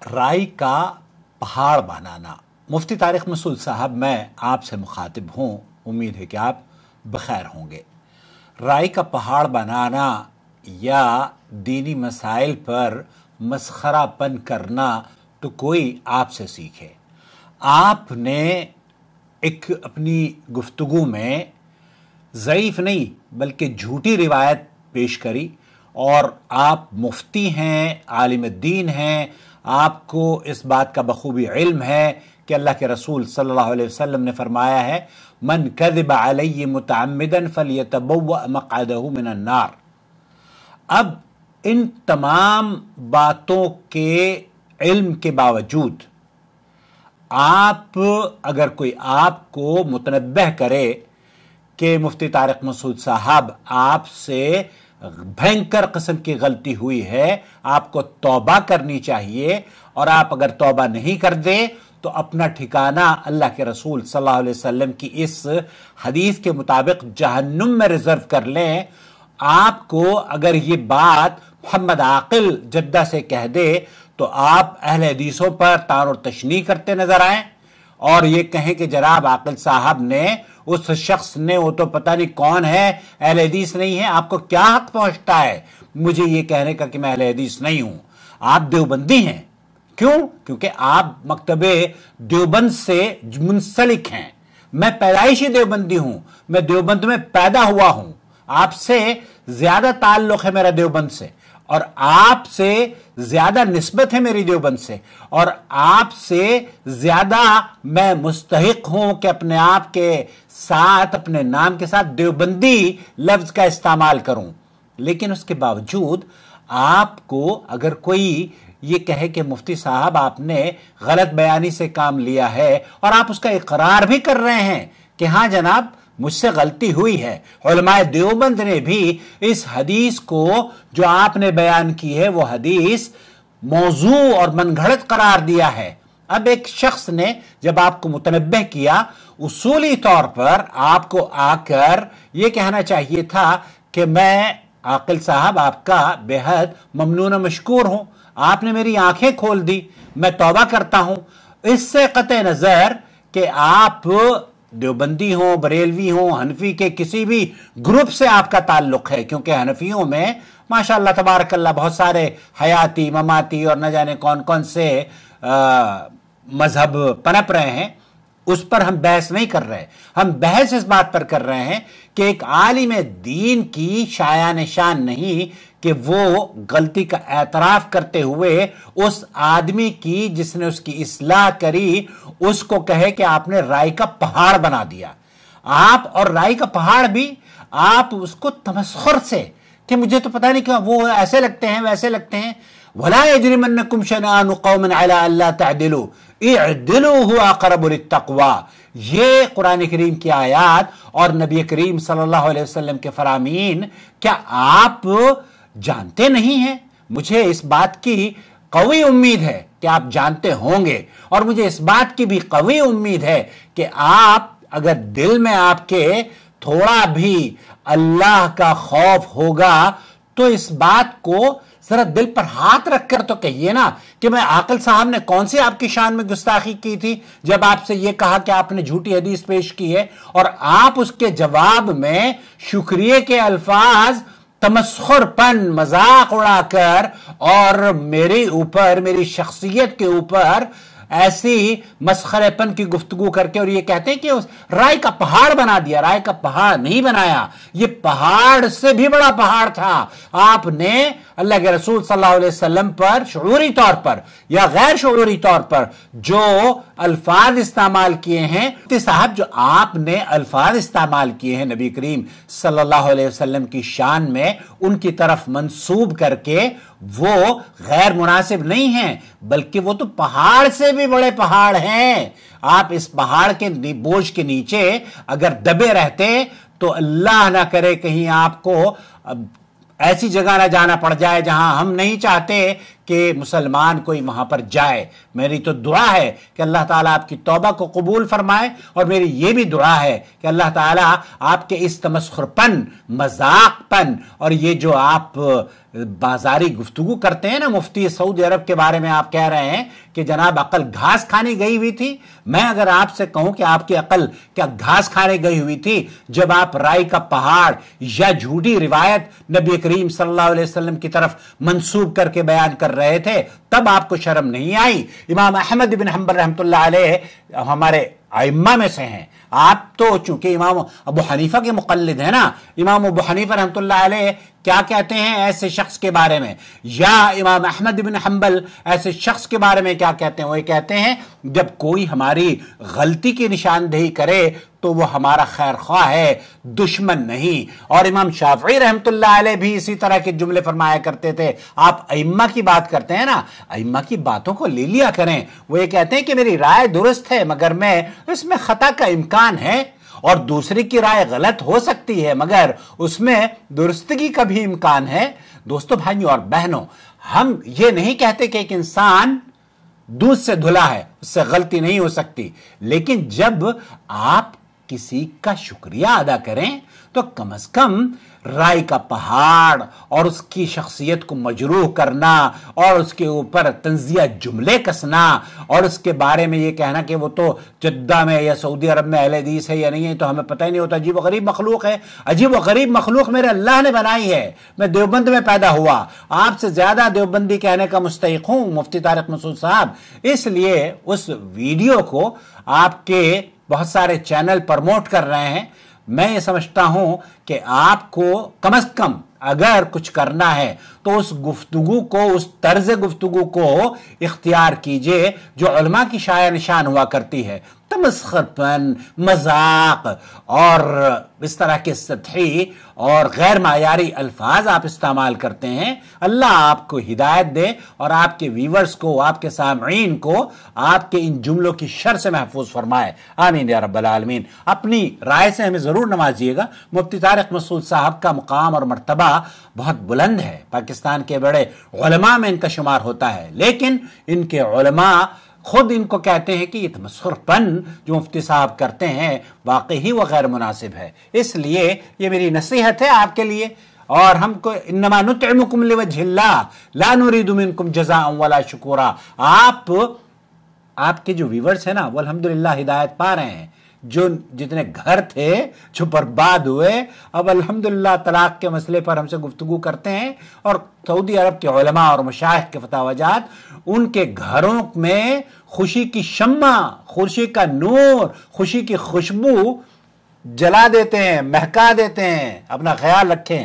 राय का पहाड़ बनाना। मुफ्ती तारिक मसूद साहब, मैं आपसे मुखातिब हूँ, उम्मीद है कि आप बखैर होंगे। राय का पहाड़ बनाना या दीनी मसाइल पर मसखरापन करना तो कोई आपसे सीखे। आपने एक अपनी गुफ्तगू में ज़ईफ़ नहीं बल्कि झूठी रिवायत पेश करी, और आप मुफ्ती हैं, आलिम दीन हैं, आपको इस बात का बखूबी इल्म है कि अल्लाह के रसूल सल्लल्लाहु अलैहि वसल्लम ने फरमाया है, मन कज़िब अलैहि मुतअम्मिदन फलियतबव्वअ मक़अदहु मिनन नार। अब इन तमाम बातों के इल्म के बावजूद आप अगर कोई आपको मुतनब्बह करे कि मुफ्ती तारिक मसूद साहब आपसे भयंकर किस्म की गलती हुई है, आपको तौबा करनी चाहिए, और आप अगर तौबा नहीं कर दे तो अपना ठिकाना अल्लाह के रसूल सल्लल्लाहु अलैहि वसल्लम की इस हदीस के मुताबिक जहन्नुम में रिजर्व कर लें। आपको अगर ये बात मोहम्मद आकिल जद्दा से कह दे तो आप अहले हदीसों पर तान और तशनी करते नजर आए और ये कहें कि जनाब आकिल साहब ने, उस शख्स ने, वो तो पता नहीं कौन है, अहले हदीस नहीं है। आपको क्या हक पहुंचता है मुझे ये कहने का कि मैं अहले हदीस नहीं हूं? आप देवबंदी हैं। क्यों? क्योंकि आप मकतबे देवबंद से मुंसलिक हैं। मैं पैदाइशी देवबंदी हूं, मैं देवबंद में पैदा हुआ हूं। आपसे ज्यादा ताल्लुक है मेरा देवबंद से, और आपसे ज्यादा निस्बत है मेरी देवबंद से, और आपसे ज्यादा मैं मुस्तहिक हूं कि अपने आप के साथ, अपने नाम के साथ देवबंदी लफ्ज का इस्तेमाल करूं। लेकिन उसके बावजूद आपको अगर कोई ये कहे कि मुफ्ती साहब आपने गलत बयानी से काम लिया है, और आप उसका इकरार भी कर रहे हैं कि हाँ जनाब मुझसे गलती हुई है, उलमाए देवबंद ने भी इस हदीस को जो आपने बयान की है वो हदीस मौजू और मनगढ़ंत करार दिया है। अब एक शख्स ने जब आपको मुतनब्बह किया, उसूली तौर पर आपको आकर यह कहना चाहिए था कि मैं आकिल साहब आपका बेहद ममनून मशकूर हूं, आपने मेरी आंखें खोल दी, मैं तौबा करता हूं। इससे कतई नजर कि आप देवबंदी हो, बरेलवी हो, हनफी के किसी भी ग्रुप से आपका ताल्लुक है, क्योंकि हनफियों में माशाअल्लाह तबारकल्लाह बहुत सारे हयाती, ममाती और न जाने कौन कौन से मजहब पनप रहे हैं। उस पर हम बहस नहीं कर रहे। हम बहस इस बात पर कर रहे हैं कि एक आलिम दीन की शायान शान नहीं कि वो गलती का एतराफ करते हुए उस आदमी की जिसने उसकी इस्लाह करी उसको कहे कि आपने राय का पहाड़ बना दिया। आप, और राय का पहाड़ भी आप उसको तमस्खुर से कि मुझे तो पता नहीं क्यों वो ऐसे लगते हैं वैसे लगते हैं। वला यजरिमन्नकुम शनआनु कौमिन अला अल्ला तअदिलू इअदिलू हुवा अक़रबु लित्तक़वा। ये कुरान करीम की आयत और नबी करीम सल्लल्लाहु अलैहि वसल्लम के फरामीन क्या आप जानते नहीं हैं? मुझे इस बात की कवी उम्मीद है कि आप जानते होंगे, और मुझे इस बात की भी कवी उम्मीद है कि आप अगर दिल में आपके थोड़ा भी अल्लाह का खौफ होगा तो इस बात को जरा दिल पर हाथ रखकर तो कहिए ना कि मैं आकिल साहब ने कौन सी आपकी शान में गुस्ताखी की थी जब आपसे यह कहा कि आपने झूठी हदीस पेश की है, और आप उसके जवाब में शुक्रिया के अल्फाज तमस्खुरपन, मजाक उड़ाकर और मेरे ऊपर, मेरी शख्सियत के ऊपर ऐसी मस्खरेपन की गुफ्तगू करके और ये कहते हैं कि उस राय का पहाड़ बना दिया। राय का पहाड़ नहीं बनाया, ये पहाड़ से भी बड़ा पहाड़ था। आपने अल्लाह के रसूल सल्लल्लाहु अलैहि वसल्लम पर शऊरी तौर पर या गैर शऊरी तौर पर जो अल्फाज इस्तेमाल किए हैं, साहब जो आपने अल्फाज इस्तेमाल किए हैं नबी करीम सल्लल्लाहु अलैहि वसल्लम की शान में, उनकी तरफ मंसूब करके वो गैर मुनासिब नहीं है, बल्कि वो तो पहाड़ से भी बड़े पहाड़ हैं। आप इस पहाड़ के बोझ के नीचे अगर दबे रहते तो अल्लाह ना करे कहीं आपको ऐसी जगह ना जाना पड़ जाए जहां हम नहीं चाहते کہ مسلمان کوئی وہاں پر جائے. میری تو دعا ہے کہ اللہ تعالیٰ آپ کی توبہ کو قبول فرمائے, اور میری یہ بھی دعا ہے کہ اللہ تعالیٰ آپ کے اس تمسخر پن, مذاق پن, اور یہ جو آپ بازاری گفتگو کرتے ہیں نا, مفتی سعودی عرب کے بارے میں آپ کہہ رہے ہیں کہ جناب عقل گھاس کھانے گئی ہوئی تھی. میں اگر آپ سے کہوں کہ آپ کی عقل کیا گھاس کھانے گئی ہوئی تھی جب آپ رائی کا پہاڑ یا جھوٹی روایت نبی کریم صلی اللہ علیہ وسلم کی طرف منسوب کر کے بیان کر رہے تھے, تب آپ کو شرم نہیں آئی؟ امام احمد بن حنبل رحمۃ اللہ علیہ ہمارے ائمہ میں سے ہیں. آپ تو چونکہ امام ابو حنیفہ کے مقلد ہیں نا, امام ابو حنیفہ رحمۃ اللہ علیہ کیا کہتے ہیں ایسے شخص کے بارے میں, یا امام احمد بن حنبل ایسے شخص کے بارے میں کیا کہتے ہیں؟ وہ یہ کہتے ہیں جب کوئی ہماری غلطی کی نشاندہی کرے تو وہ ہمارا خیر خواہ ہے, دشمن نہیں. اور امام شافعی رحمۃ اللہ علیہ بھی اسی طرح کے جملے فرمایا کرتے تھے. آپ ائمہ کی بات کرتے ہیں نا, ائمہ کی باتوں کو لے لیا کریں. وہ یہ کہتے ہیں کہ میری رائے درست ہے مگر میں اس میں خطا کا امکان ہے, اور دوسری کی رائے غلط ہو سکتی ہے مگر اس میں درستگی کا بھی امکان ہے. دوستو, بھائیوں اور بہنوں, ہم یہ نہیں کہتے کہ ایک انسان دودھ سے دھلا ہے, اس سے غلطی نہیں ہو سکتی, لیکن جب آپ کسی کا شکریہ ادا کریں تو کم از کم رائے کا پہاڑ اور اس کی شخصیت کو مجروح کرنا اور اس کے اوپر طنزیہ جملے کسنا اور اس کے بارے میں یہ کہنا کہ وہ تو جدہ میں یا سعودی عرب میں اہل حدیث ہے یا نہیں ہے تو ہمیں پتہ ہی نہیں ہوتا, عجیب و غریب مخلوق ہے. عجیب و غریب مخلوق میرے اللہ نے بنائی ہے. میں دیوبند میں پیدا ہوا, آپ سے زیادہ دیوبندی کہنے کا مستحق ہوں مفتی طارق مسعود صاحب. اس لیے اس ویڈیو کو آپ کے بہت سارے چینل پروموٹ کر رہے ہیں. میں یہ سمجھتا ہوں کہ آپ کو کم از کم اگر کچھ کرنا ہے تو اس گفتگو کو, اس طرز گفتگو کو اختیار کیجئے جو علماء کی شایع نشان ہوا کرتی ہے. تمسخر پن, مذاق اور اس طرح کے سطحی اور غیر معیاری الفاظ آپ استعمال کرتے ہیں. اللہ آپ کو ہدایت دے اور آپ کے ویورز کو, آپ کے سامعین کو آپ کے ان جملوں کی شر سے محفوظ فرمائے. آمین یا رب العالمین. اپنی رائے سے ہمیں ضرور نوازیے گا. مفتی طارق مسعود صاحب کا مقام اور مرتبہ بہت بلند ہے, پاکستان کے بڑے علماء میں ان کا شمار ہوتا ہے, لیکن ان کے علماء خود ان کو کہتے ہیں کہ یہ تمسخر پن جو مفتی صاحب کرتے ہیں واقعی وہ غیر مناسب ہے. اس لیے یہ میری نصیحت ہے آپ کے لیے, اور ہم کو انما نطعمکم لوجہ اللہ لا نرید منکم جزاء ولا شکورا. آپ کے جو ویورز ہیں نا وہ الحمدللہ ہدایت پا رہے ہیں. جو جتنے گھر تھے جو برباد ہوئے اب الحمدللہ طلاق کے مسئلے پر ہم سے گفتگو کرتے ہیں, اور سعودی عرب کے علماء اور مشائخ کے فتاوی جات ان کے گھروں میں خوشی کی شمع, خوشی کا نور, خوشی کی خوشبو جلا دیتے ہیں, مہکا دیتے ہیں. اپنا خیال رکھیں.